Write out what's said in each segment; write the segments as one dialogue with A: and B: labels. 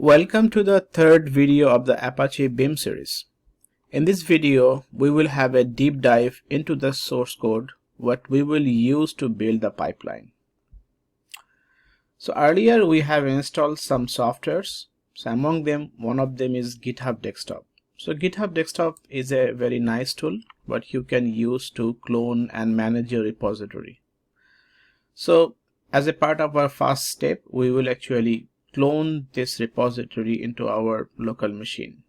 A: Welcome to the third video of the Apache Beam series. In this video, we will have a deep dive into the source code, what we will use to build the pipeline. So earlier we have installed some softwares. So among them, one of them is GitHub Desktop. So GitHub Desktop is a very nice tool, what you can use to clone and manage your repository. So as a part of our first step, we will actually clone this repository into our local machine.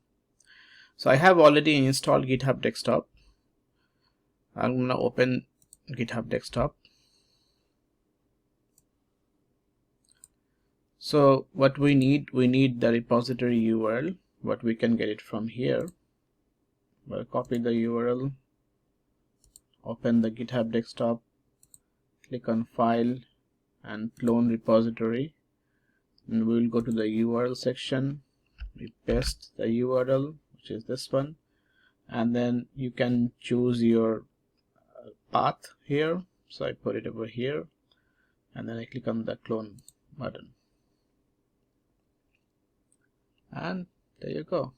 A: So I have already installed GitHub Desktop. I'm going to open GitHub Desktop. So what we need the repository URL, but we can get it from here. We'll copy the URL, open the GitHub Desktop, click on File and Clone Repository. And we will go to the URL section, we paste the URL, which is this one, and then you can choose your path here. So I put it over here, and then I click on the clone button, and there you go,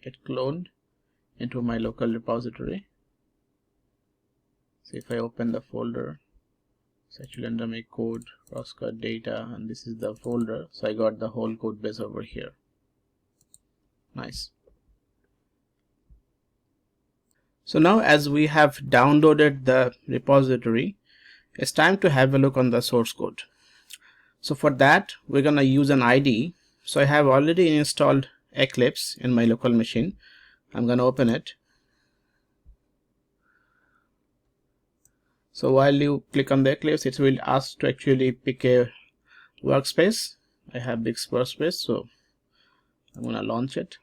A: it cloned into my local repository. So if I open the folder, it's actually under my code, Rosca data, and this is the folder. So I got the whole code base over here. Nice. So now as we have downloaded the repository, it's time to have a look on the source code. So for that, we're gonna use an IDE. So I have already installed Eclipse in my local machine. I'm gonna open it. So while you click on the Eclipse, it will ask to actually pick a workspace. I have big workspace, so I'm gonna launch it.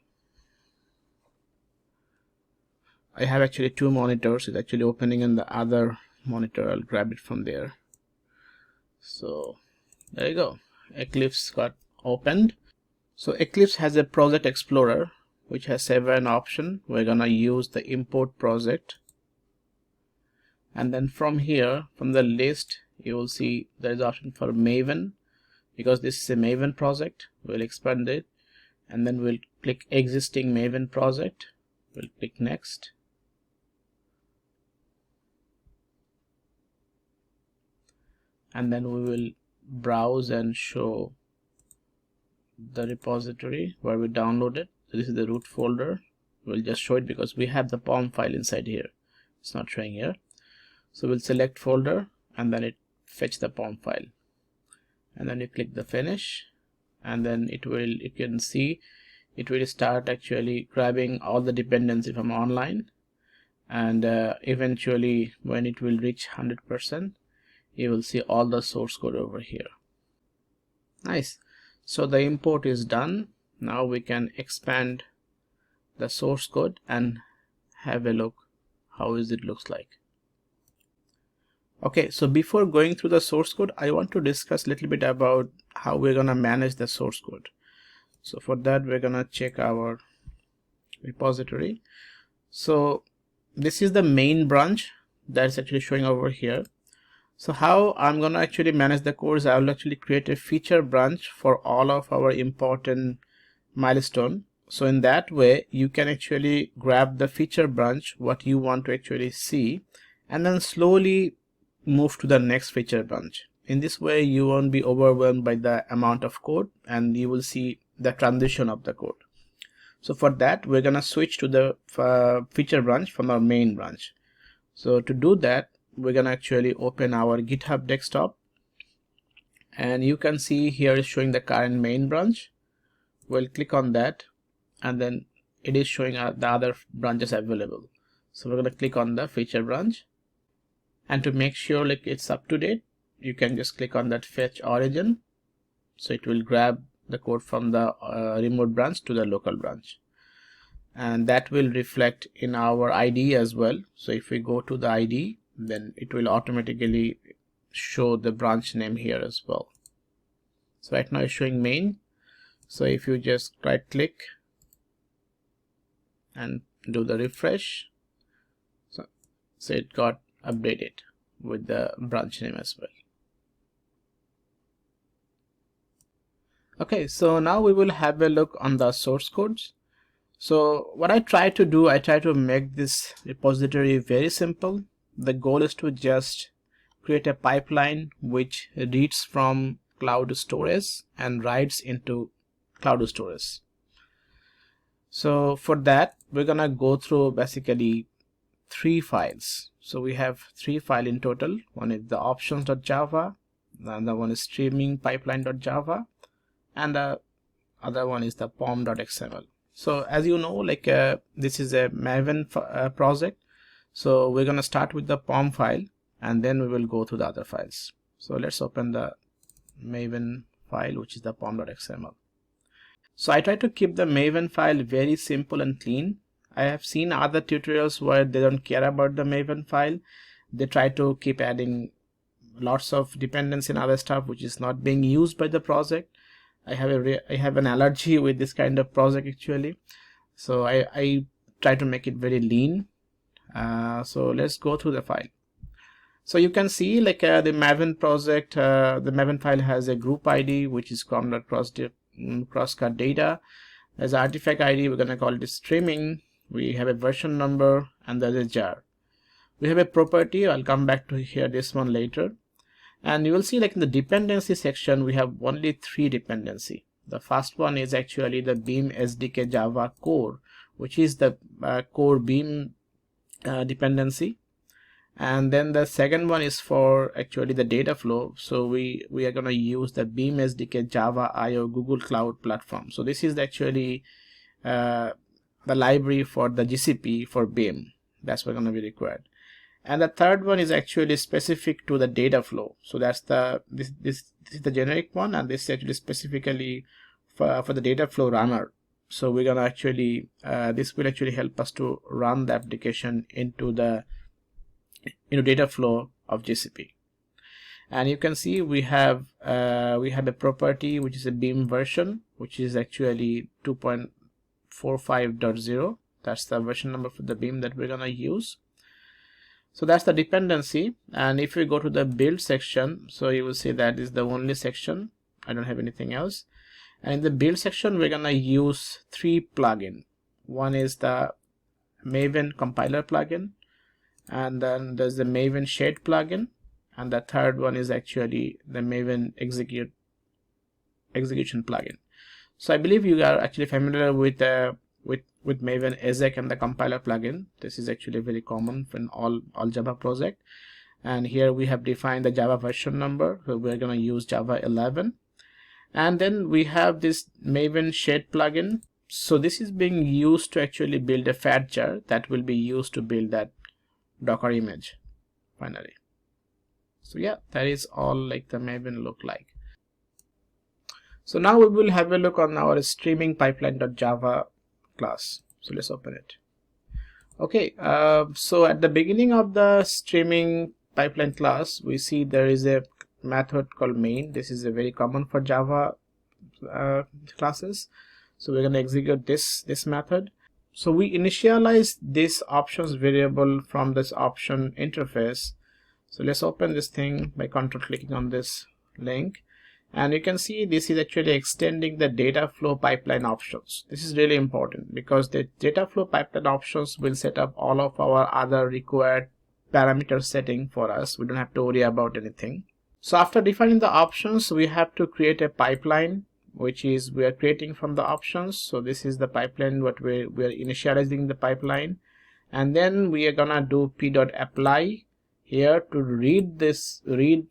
A: I have actually two monitors. It's actually opening in the other monitor. I'll grab it from there. So there you go. Eclipse got opened. So Eclipse has a project explorer which has 7 options. We're gonna use the import project. And then from here, from the list, you will see there is option for Maven. Because this is a Maven project, we'll expand it. And then we'll click existing Maven project. We'll click next. And then we will browse and show the repository where we downloaded. So this is the root folder. We'll just show it because we have the POM file inside here. It's not showing here. So we'll select folder and then it fetch the POM file. And then you click the finish, and then it will, you can see, it will start actually grabbing all the dependency from online. And eventually when it will reach 100%, you will see all the source code over here. Nice. So the import is done. Now we can expand the source code and have a look how is it looks like. Okay, so before going through the source code, I want to discuss a little bit about how we're gonna manage the source code. So for that, we're gonna check our repository. So this is the main branch that's actually showing over here. So how I'm gonna actually manage the code is I will actually create a feature branch for all of our important milestone. So in that way, you can actually grab the feature branch, what you want to actually see, and then slowly move to the next feature branch. In this way, you won't be overwhelmed by the amount of code and you will see the transition of the code. So for that, we're gonna switch to the feature branch from our main branch. So to do that, we're gonna actually open our GitHub Desktop, and you can see here is showing the current main branch. We'll click on that, and then it is showing the other branches available. So we're gonna click on the feature branch, and to make sure like it's up to date, you can just click on that fetch origin. So it will grab the code from the remote branch to the local branch, and that will reflect in our IDE as well. So if we go to the IDE, then it will automatically show the branch name here as well. So right now it's showing main. So if you just right click and do the refresh, so it got updated with the branch name as well. Okay, so now we will have a look on the source codes. So what I try to do, I try to make this repository very simple. The goal is to just create a pipeline which reads from cloud storage and writes into cloud storage. So for that, we're gonna go through basically 3 files. So we have 3 files in total. One is the options.java, the other one is streaming pipeline.java, and the other one is the pom.xml. So as you know, like this is a Maven project. So we're gonna start with the pom file and then we will go to the other files. So let's open the Maven file, which is the pom.xml. So I try to keep the Maven file very simple and clean. I have seen other tutorials where they don't care about the Maven file. They try to keep adding lots of dependency and other stuff which is not being used by the project. I have an allergy with this kind of project actually. So I try to make it very lean. So let's go through the file. So you can see like the Maven project, the Maven file has a group ID which is crosscut data. As artifact ID, we're going to call it streaming. We have a version number and there's a jar. We have a property. I'll come back to here this one later. And you will see like in the dependency section, we have only 3 dependency. The first one is actually the Beam SDK Java core, which is the core Beam dependency. And then the second one is for actually the data flow. So we are going to use the Beam SDK Java IO Google Cloud Platform. So this is actually the library for the GCP for Beam. That's what's going to be required. And the third one is actually specific to the data flow. So that's this is the generic one, and this is actually specifically for the data flow runner. So we're gonna actually this will actually help us to run the application into the data flow of GCP. And you can see we have a property which is a Beam version, which is actually 2.45.0. That's the version number for the Beam that we're gonna use. So that's the dependency. And if we go to the build section, so you will see that is the only section. I don't have anything else. And in the build section, we're gonna use 3 plugins. One is the Maven compiler plugin, and then there's the Maven shade plugin, and the third one is actually the Maven execution plugin. So I believe you are actually familiar with Maven exec and the compiler plugin. This is actually very common in all Java project. And here we have defined the Java version number. So we're going to use Java 11. And then we have this Maven shade plugin. So this is being used to actually build a fat jar that will be used to build that Docker image finally. So yeah, that is all like the Maven look like. So now we will have a look on our streaming pipeline.java class. So let's open it. Okay, so at the beginning of the streaming pipeline class, we see there is a method called main. This is a very common for Java classes. So we're going to execute this method. So we initialize this options variable from this option interface. So let's open this thing by control clicking on this link. And you can see this is actually extending the data flow pipeline options. This is really important because the data flow pipeline options will set up all of our other required parameter setting for us. We don't have to worry about anything. So after defining the options, we have to create a pipeline, which is we are creating from the options. So this is the pipeline what we are initializing the pipeline, and then we are gonna do p.apply here to read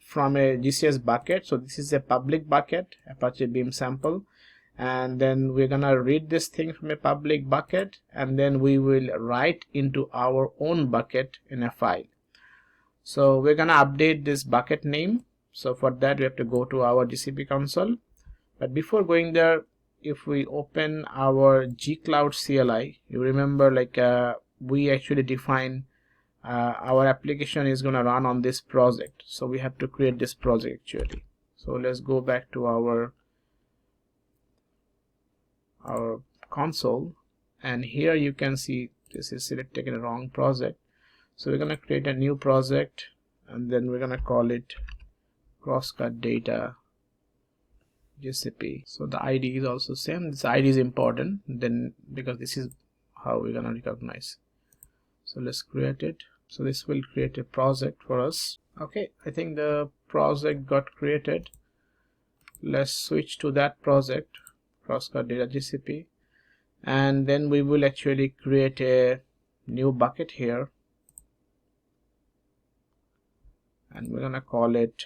A: from a GCS bucket. So this is a public bucket, Apache Beam sample, and then we're gonna read this thing from a public bucket, and then we will write into our own bucket in a file. So we're gonna update this bucket name. So for that we have to go to our GCP console. But before going there, if we open our gcloud CLI, you remember like we actually define our application is going to run on this project. So we have to create this project actually. So let's go back to our console, and here you can see this is taking a wrong project. So we're going to create a new project, and then we're going to call it crosscut data GCP. So the ID is also same. This ID is important then, because this is how we're gonna recognize. So let's create it. So this will create a project for us. Okay, I think the project got created. Let's switch to that project, crosscut data GCP, and then we will actually create a new bucket here, and we're gonna call it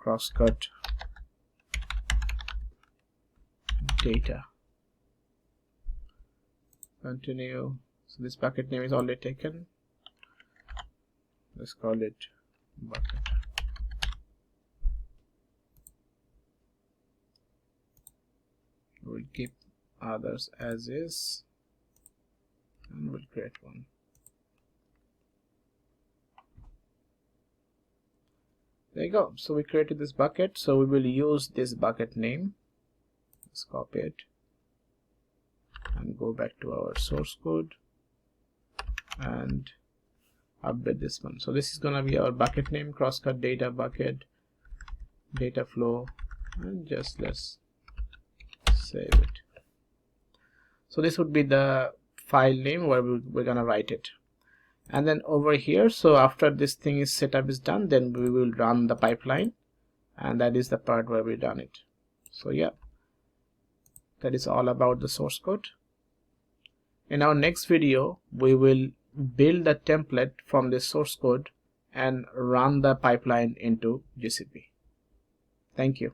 A: crosscut data. Continue. So this bucket name is already taken. Let's call it bucket. We'll keep others as is, and we'll create one. There you go. So we created this bucket. So we will use this bucket name. Let's copy it and go back to our source code and update this one. So this is gonna be our bucket name, crosscut data bucket, data flow, and just let's save it. So this would be the file name where we're gonna write it. And then over here, so after this thing is setup is done, then we will run the pipeline, and that is the part where we done it. So yeah, that is all about the source code. In our next video, we will build the template from the source code and run the pipeline into GCP. Thank you.